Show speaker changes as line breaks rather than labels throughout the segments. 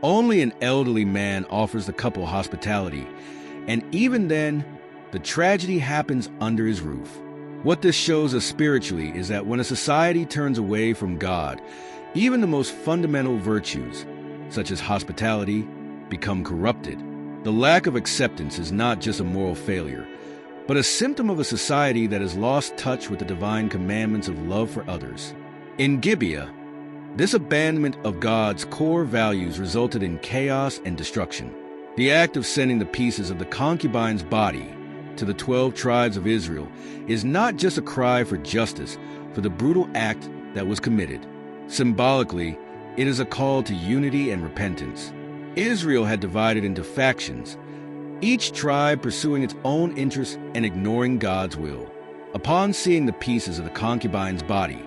Only an elderly man offers the couple hospitality, and even then, the tragedy happens under his roof. What this shows us spiritually is that when a society turns away from God, even the most fundamental virtues, such as hospitality, become corrupted. The lack of acceptance is not just a moral failure, but a symptom of a society that has lost touch with the divine commandments of love for others. In Gibeah, this abandonment of God's core values resulted in chaos and destruction. The act of sending the pieces of the concubine's body to the 12 tribes of Israel is not just a cry for justice for the brutal act that was committed. Symbolically, it is a call to unity and repentance. Israel had divided into factions, each tribe pursuing its own interests and ignoring God's will. Upon seeing the pieces of the concubine's body,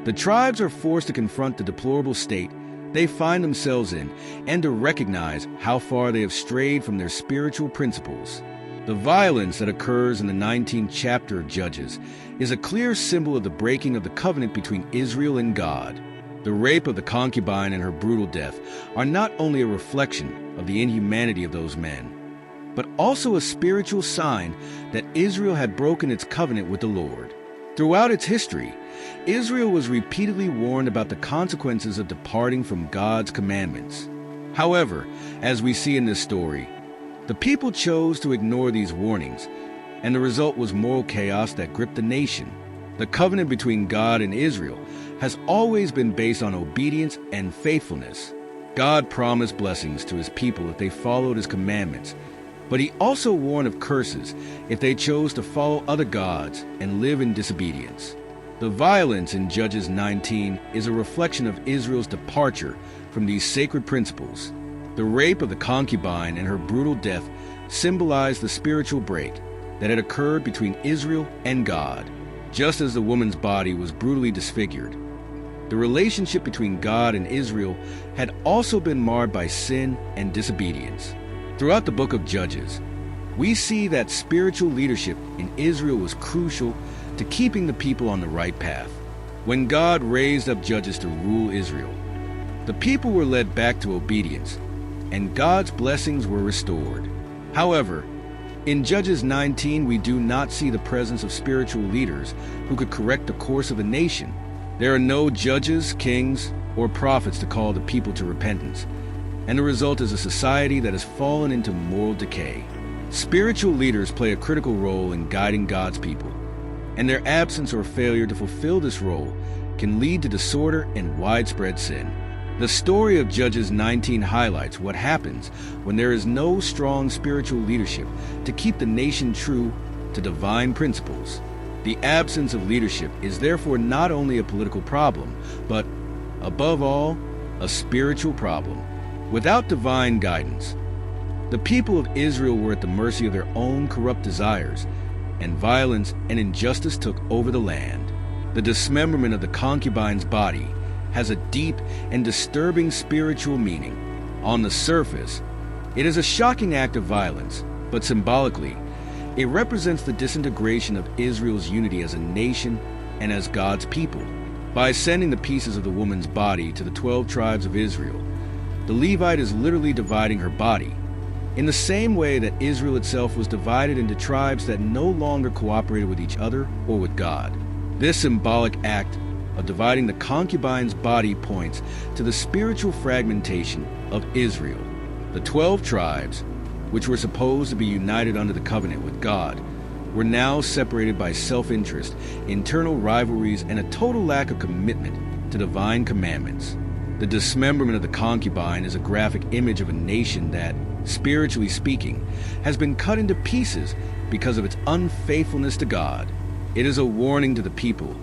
the tribes are forced to confront the deplorable state they find themselves in and to recognize how far they have strayed from their spiritual principles. The violence that occurs in the 19th chapter of Judges is a clear symbol of the breaking of the covenant between Israel and God. The rape of the concubine and her brutal death are not only a reflection of the inhumanity of those men, but also a spiritual sign that Israel had broken its covenant with the Lord. Throughout its history, Israel was repeatedly warned about the consequences of departing from God's commandments. However, as we see in this story, the people chose to ignore these warnings, and the result was moral chaos that gripped the nation. The covenant between God and Israel has always been based on obedience and faithfulness. God promised blessings to his people if they followed his commandments, but he also warned of curses if they chose to follow other gods and live in disobedience. The violence in Judges 19 is a reflection of Israel's departure from these sacred principles. The rape of the concubine and her brutal death symbolized the spiritual break that had occurred between Israel and God. Just as the woman's body was brutally disfigured, the relationship between God and Israel had also been marred by sin and disobedience. Throughout the book of Judges, we see that spiritual leadership in Israel was crucial to keeping the people on the right path. When God raised up judges to rule Israel, the people were led back to obedience, and God's blessings were restored. However, in Judges 19, we do not see the presence of spiritual leaders who could correct the course of a nation. There are no judges, kings, or prophets to call the people to repentance, and the result is a society that has fallen into moral decay. Spiritual leaders play a critical role in guiding God's people, and their absence or failure to fulfill this role can lead to disorder and widespread sin. The story of Judges 19 highlights what happens when there is no strong spiritual leadership to keep the nation true to divine principles. The absence of leadership is therefore not only a political problem, but, above all, a spiritual problem. Without divine guidance, the people of Israel were at the mercy of their own corrupt desires, and violence and injustice took over the land. The dismemberment of the concubine's body has a deep and disturbing spiritual meaning. On the surface, it is a shocking act of violence, but symbolically, it represents the disintegration of Israel's unity as a nation and as God's people. By sending the pieces of the woman's body to the 12 tribes of Israel, the Levite is literally dividing her body, in the same way that Israel itself was divided into tribes that no longer cooperated with each other or with God. This symbolic act of dividing the concubine's body points to the spiritual fragmentation of Israel. The 12 tribes, which were supposed to be united under the covenant with God, were now separated by self-interest, internal rivalries, and a total lack of commitment to divine commandments. The dismemberment of the concubine is a graphic image of a nation that, spiritually speaking, has been cut into pieces because of its unfaithfulness to God. It is a warning to the people,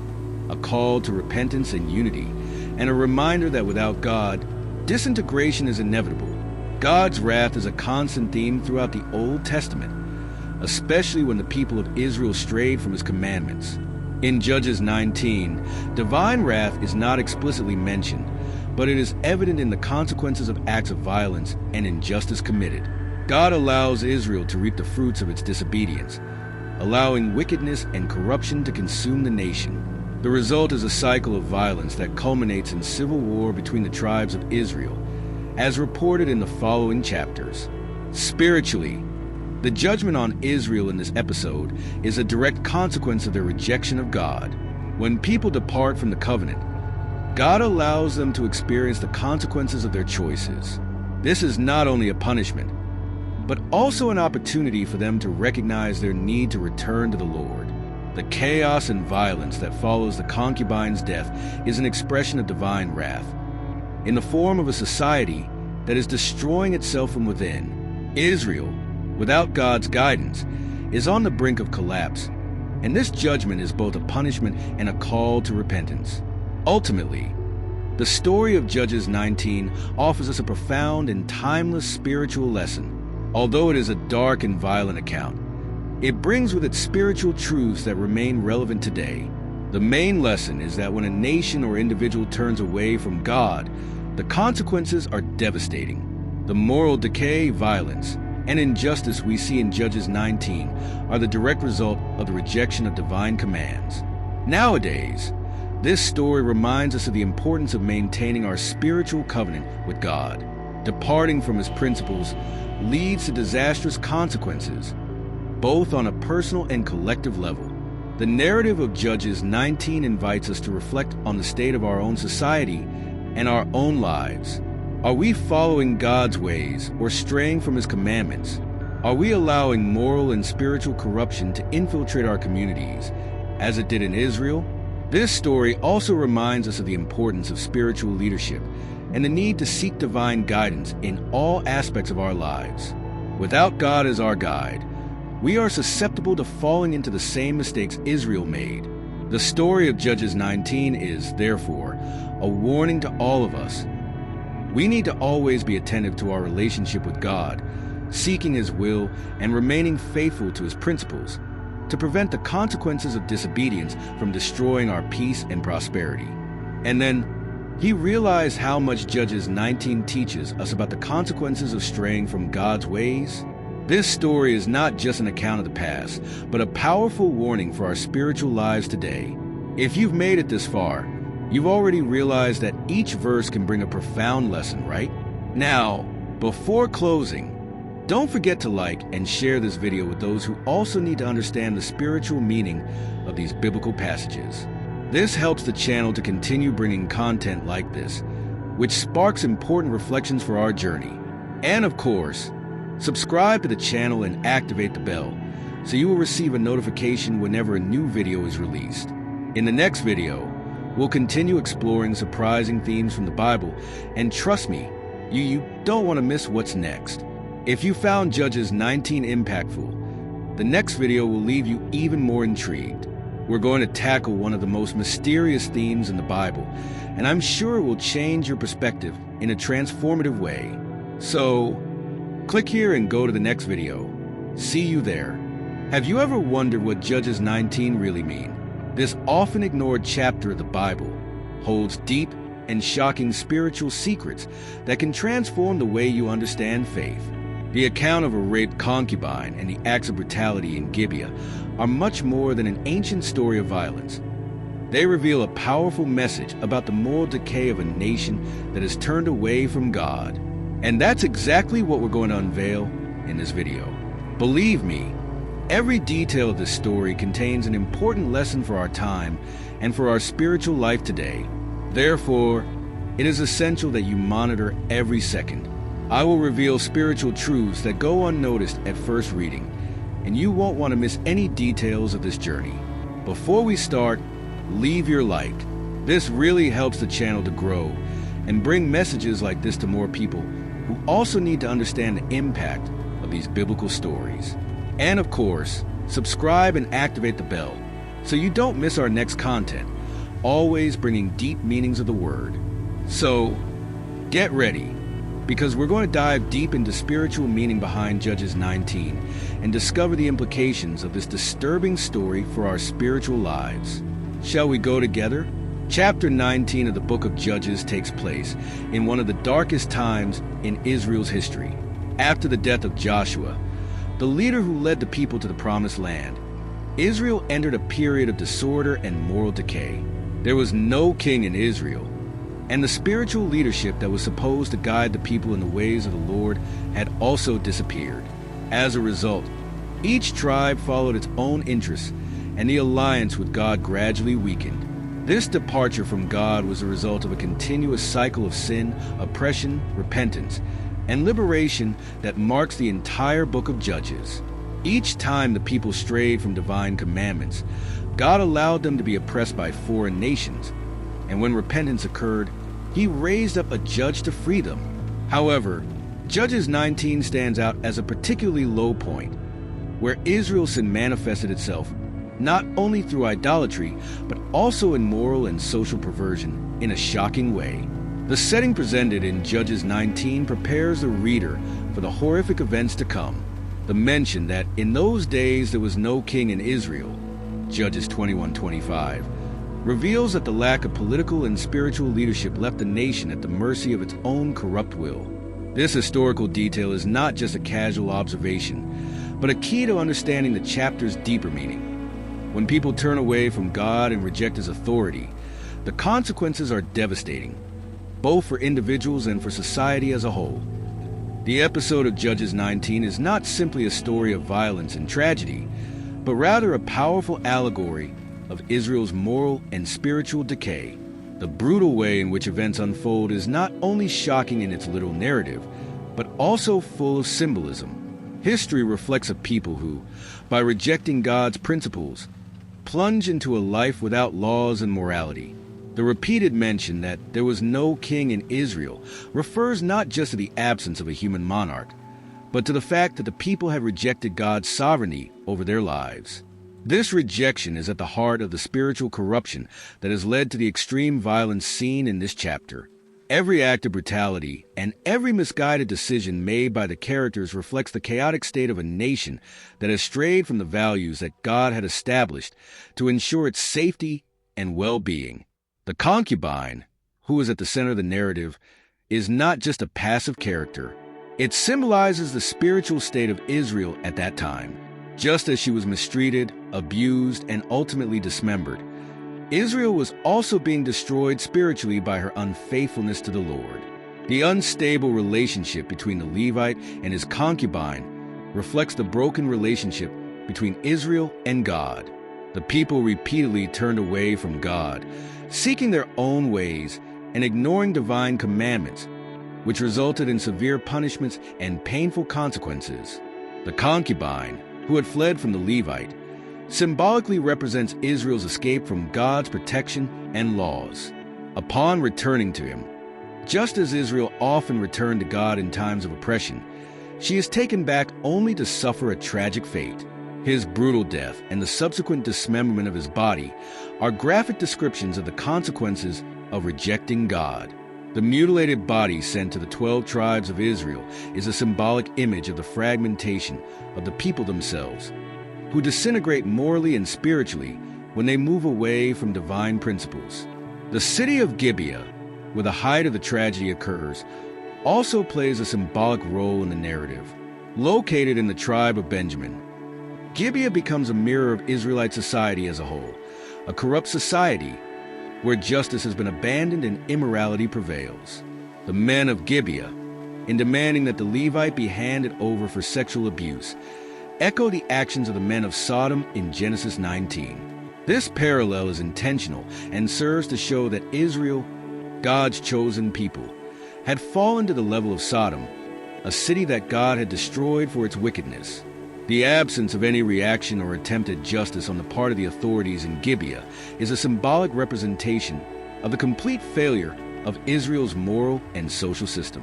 a call to repentance and unity, and a reminder that without God, disintegration is inevitable. God's wrath is a constant theme throughout the Old Testament, especially when the people of Israel strayed from his commandments. In Judges 19, divine wrath is not explicitly mentioned, but it is evident in the consequences of acts of violence and injustice committed. God allows Israel to reap the fruits of its disobedience, allowing wickedness and corruption to consume the nation. The result is a cycle of violence that culminates in civil war between the tribes of Israel, as reported in the following chapters. Spiritually, the judgment on Israel in this episode is a direct consequence of their rejection of God. When people depart from the covenant, God allows them to experience the consequences of their choices. This is not only a punishment, but also an opportunity for them to recognize their need to return to the Lord. The chaos and violence that follows the concubine's death is an expression of divine wrath, in the form of a society that is destroying itself from within. Israel, without God's guidance, is on the brink of collapse, and this judgment is both a punishment and a call to repentance. Ultimately, the story of Judges 19 offers us a profound and timeless spiritual lesson. Although it is a dark and violent account, it brings with it spiritual truths that remain relevant today. The main lesson is that when a nation or individual turns away from God, the consequences are devastating. The moral decay, violence, and injustice we see in Judges 19 are the direct result of the rejection of divine commands. Nowadays, this story reminds us of the importance of maintaining our spiritual covenant with God. Departing from His principles leads to disastrous consequences, both on a personal and collective level. The narrative of Judges 19 invites us to reflect on the state of our own society and our own lives. Are we following God's ways or straying from His commandments? Are we allowing moral and spiritual corruption to infiltrate our communities, as it did in Israel? This story also reminds us of the importance of spiritual leadership and the need to seek divine guidance in all aspects of our lives. Without God as our guide, we are susceptible to falling into the same mistakes Israel made. The story of Judges 19 is, therefore, a warning to all of us. We need to always be attentive to our relationship with God, seeking His will and remaining faithful to His principles, to prevent the consequences of disobedience from destroying our peace and prosperity. And then, he realized how much Judges 19 teaches us about the consequences of straying from God's ways. This story is not just an account of the past, but a powerful warning for our spiritual lives today. If you've made it this far, you've already realized that each verse can bring a profound lesson, right? Now, before closing, don't forget to like and share this video with those who also need to understand the spiritual meaning of these biblical passages. This helps the channel to continue bringing content like this, which sparks important reflections for our journey. And of course, subscribe to the channel and activate the bell so you will receive a notification whenever a new video is released. In the next video, we'll continue exploring surprising themes from the Bible, and trust me, you don't want to miss what's next. If you found Judges 19 impactful, the next video will leave you even more intrigued. We're going to tackle one of the most mysterious themes in the Bible, and I'm sure it will change your perspective in a transformative way. So, click here and go to the next video. See you there. Have you ever wondered what Judges 19 really mean? This often ignored chapter of the Bible holds deep and shocking spiritual secrets that can transform the way you understand faith. The account of a raped concubine and the acts of brutality in Gibeah are much more than an ancient story of violence. They reveal a powerful message about the moral decay of a nation that has turned away from God. And that's exactly what we're going to unveil in this video. Believe me, every detail of this story contains an important lesson for our time and for our spiritual life today. Therefore, it is essential that you monitor every second. I will reveal spiritual truths that go unnoticed at first reading, and you won't want to miss any details of this journey. Before we start, leave your like. This really helps the channel to grow and bring messages like this to more people who also need to understand the impact of these biblical stories. And of course, subscribe and activate the bell so you don't miss our next content, always bringing deep meanings of the Word. So, get ready, because we're going to dive deep into spiritual meaning behind Judges 19 and discover the implications of this disturbing story for our spiritual lives. Shall we go together? Chapter 19 of the book of Judges takes place in one of the darkest times in Israel's history. After the death of Joshua, the leader who led the people to the promised land, Israel entered a period of disorder and moral decay. There was no king in Israel, And the spiritual leadership that was supposed to guide the people in the ways of the Lord had also disappeared. As a result, each tribe followed its own interests, and the alliance with God gradually weakened. This departure from God was the result of a continuous cycle of sin, oppression, repentance, and liberation that marks the entire book of Judges. Each time the people strayed from divine commandments, God allowed them to be oppressed by foreign nations, and when repentance occurred, He raised up a judge to free them. However, Judges 19 stands out as a particularly low point, where Israel's sin manifested itself not only through idolatry, but also in moral and social perversion in a shocking way. The setting presented in Judges 19 prepares the reader for the horrific events to come. The mention that in those days there was no king in Israel, Judges 21:25, reveals that the lack of political and spiritual leadership left the nation at the mercy of its own corrupt will. This historical detail is not just a casual observation, but a key to understanding the chapter's deeper meaning. When people turn away from God and reject His authority, the consequences are devastating, both for individuals and for society as a whole. The episode of Judges 19 is not simply a story of violence and tragedy, but rather a powerful allegory of Israel's moral and spiritual decay. The brutal way in which events unfold is not only shocking in its literal narrative, but also full of symbolism. History reflects a people who, by rejecting God's principles, plunge into a life without laws and morality. The repeated mention that there was no king in Israel refers not just to the absence of a human monarch, but to the fact that the people had rejected God's sovereignty over their lives. This rejection is at the heart of the spiritual corruption that has led to the extreme violence seen in this chapter. Every act of brutality and every misguided decision made by the characters reflects the chaotic state of a nation that has strayed from the values that God had established to ensure its safety and well-being. The concubine, who is at the center of the narrative, is not just a passive character. It symbolizes the spiritual state of Israel at that time. Just as she was mistreated, abused, and ultimately dismembered, Israel was also being destroyed spiritually by her unfaithfulness to the Lord. The unstable relationship between the Levite and his concubine reflects the broken relationship between Israel and God. The people repeatedly turned away from God, seeking their own ways and ignoring divine commandments, which resulted in severe punishments and painful consequences. The concubine, who had fled from the Levite, symbolically represents Israel's escape from God's protection and laws. Upon returning to Him, just as Israel often returned to God in times of oppression, she is taken back only to suffer a tragic fate. His brutal death and the subsequent dismemberment of his body are graphic descriptions of the consequences of rejecting God. The mutilated body sent to the 12 tribes of Israel is a symbolic image of the fragmentation of the people themselves, who disintegrate morally and spiritually when they move away from divine principles. The city of Gibeah, where the height of the tragedy occurs, also plays a symbolic role in the narrative. Located in the tribe of Benjamin, Gibeah becomes a mirror of Israelite society as a whole, a corrupt society where justice has been abandoned and immorality prevails. The men of Gibeah, in demanding that the Levite be handed over for sexual abuse, echo the actions of the men of Sodom in Genesis 19. This parallel is intentional and serves to show that Israel, God's chosen people, had fallen to the level of Sodom, a city that God had destroyed for its wickedness. The absence of any reaction or attempt at justice on the part of the authorities in Gibeah is a symbolic representation of the complete failure of Israel's moral and social system.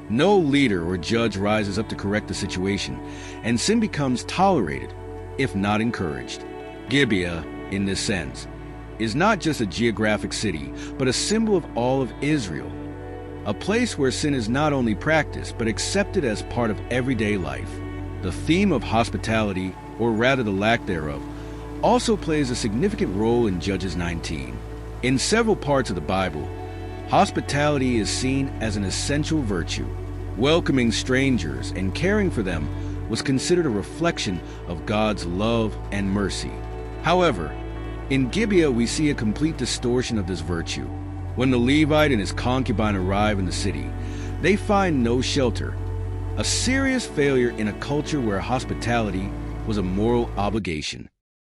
No leader or judge rises up to correct the situation, and sin becomes tolerated, if not encouraged. Gibeah, in this sense, is not just a geographic city, but a symbol of all of Israel, a place where sin is not only practiced, but accepted as part of everyday life. The theme of hospitality, or rather the lack thereof, also plays a significant role in Judges 19. In several parts of the Bible, hospitality is seen as an essential virtue. Welcoming strangers and caring for them was considered a reflection of God's love and mercy. However, in Gibeah we see a complete distortion of this virtue. When the Levite and his concubine arrive in the city, they find no shelter, a serious failure in a culture where hospitality was a moral obligation.